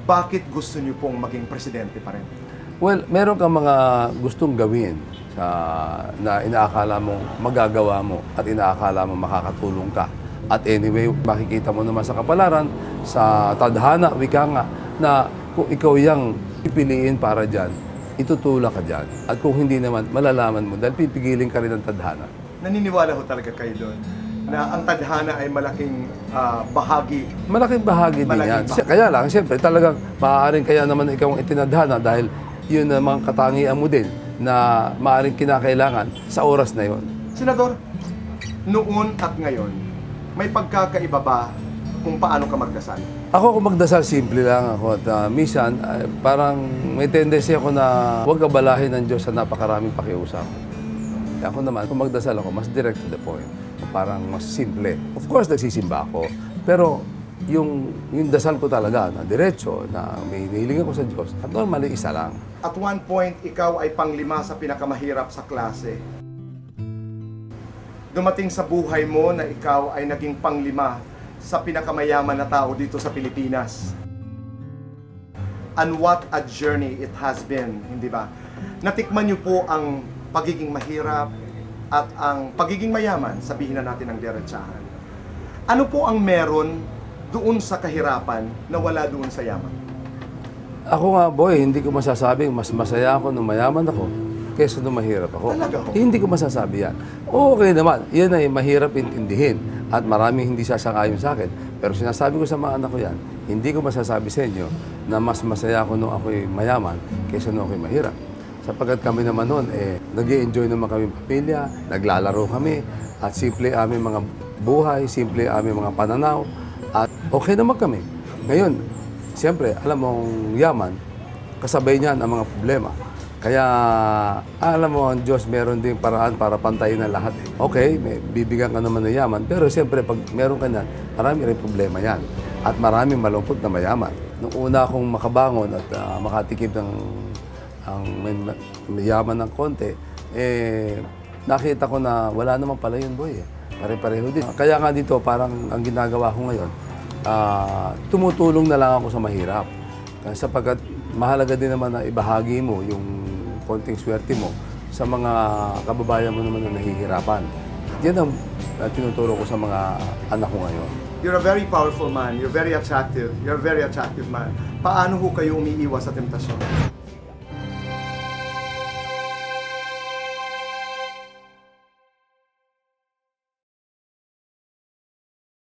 bakit gusto niyo pong maging presidente pa rin? Well, meron kang mga gustong gawin na inaakala mo magagawa mo at inaakala mo makakatulong ka. At anyway, makikita mo naman sa kapalaran, sa tadhana, wika nga, na kung ikaw yung pipiliin para dyan, itutulak ka dyan. At kung hindi naman, malalaman mo dahil pipigilin ka rin ng tadhana. Naniniwala ho talaga kayo doon na ang tadhana ay malaking bahagi. Malaking bahagi din Malaking yan. bahagi. Kaya lang, siyempre, talagang maaaring kaya naman ikaw ang itinadhana dahil yun ang mga katangian mo din na maaaring kinakailangan sa oras na yon. Senador, noon at ngayon, may pagkakaiba ba kung paano ka magdasal? Ako kung magdasal, simple lang ako. At minsan, parang may tendency ako na huwag abalahin ng Diyos sa napakaraming pakiusap. Ako naman, kung magdasal ako, mas direct to the point. Parang mas simple. Of course, nagsisimba ako. Pero yung dasal ko talaga na diretso, na may hinihiling ako sa Diyos, at normally isa lang. At one point, ikaw ay panglima sa pinakamahirap sa klase. Dumating sa buhay mo na ikaw ay naging panglima sa pinakamayaman na tao dito sa Pilipinas. And what a journey it has been, hindi ba? Natikman niyo po ang pagiging mahirap at ang pagiging mayaman, sabihin na natin ang diretsahan. Ano po ang meron doon sa kahirapan na wala doon sa yaman? Ako nga, boy, hindi ko masasabing mas masaya ako nung mayaman ako kaysa nung mahirap ako. Talaga ho? Hindi ko masasabi yan. Okay naman, yan ay mahirap intindihin at maraming hindi sasangayon sa akin. Pero sinasabi ko sa mga anak ko yan, hindi ko masasabi sa inyo na mas masaya ako nung ako'y mayaman kaysa nung ako'y mahirap. Sapagkat kami naman noon, nag-i-enjoy naman kami pamilya, naglalaro kami, at simple aming mga buhay, simple aming mga pananaw, at okay naman kami. Ngayon, siyempre, alam mong yaman, kasabay niyan ang mga problema. Kaya, alam mo, ang Diyos meron din paraan para pantayin ang lahat. Okay, may bibigyan ka naman ng yaman, pero siyempre, pag meron ka niyan, marami rin problema yan. At maraming malungkot na mayaman. Nung una akong makabangon at makatikim ng mayaman ng konti, nakita ko na wala naman pala yun, boy. Pare-pareho din. Kaya nga dito, parang ang ginagawa ko ngayon, tumutulong na lang ako sa mahirap. Sapagkat mahalaga din naman na ibahagi mo yung konting swerte mo sa mga kababayan mo naman na nahihirapan. Yan ang tinuturo ko sa mga anak ko ngayon. You're a very powerful man. You're very attractive. You're a very attractive man. Paano ho kayo umiiwas sa temptasyon?